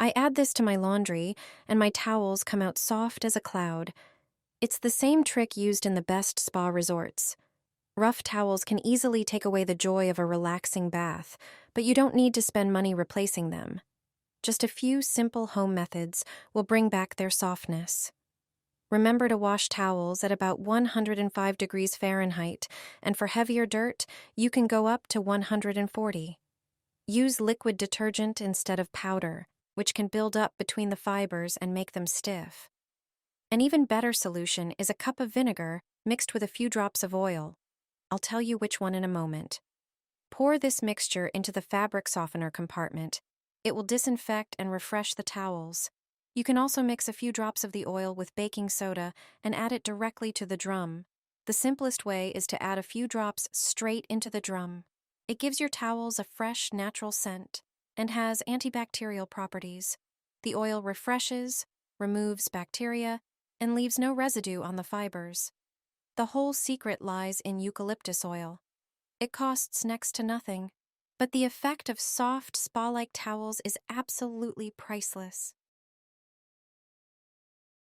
I add this to my laundry, and my towels come out soft as a cloud. It's the same trick used in the best spa resorts. Rough towels can easily take away the joy of a relaxing bath, but you don't need to spend money replacing them. Just a few simple home methods will bring back their softness. Remember to wash towels at about 105 degrees Fahrenheit, and for heavier dirt, you can go up to 140. Use liquid detergent instead of powder, which can build up between the fibers and make them stiff. An even better solution is a cup of vinegar mixed with a few drops of oil. I'll tell you which one in a moment. Pour this mixture into the fabric softener compartment. It will disinfect and refresh the towels. You can also mix a few drops of the oil with baking soda and add it directly to the drum. The simplest way is to add a few drops straight into the drum. It gives your towels a fresh, natural scent and has antibacterial properties. The oil refreshes, removes bacteria, and leaves no residue on the fibers. The whole secret lies in eucalyptus oil. It costs next to nothing, but the effect of soft, spa-like towels is absolutely priceless.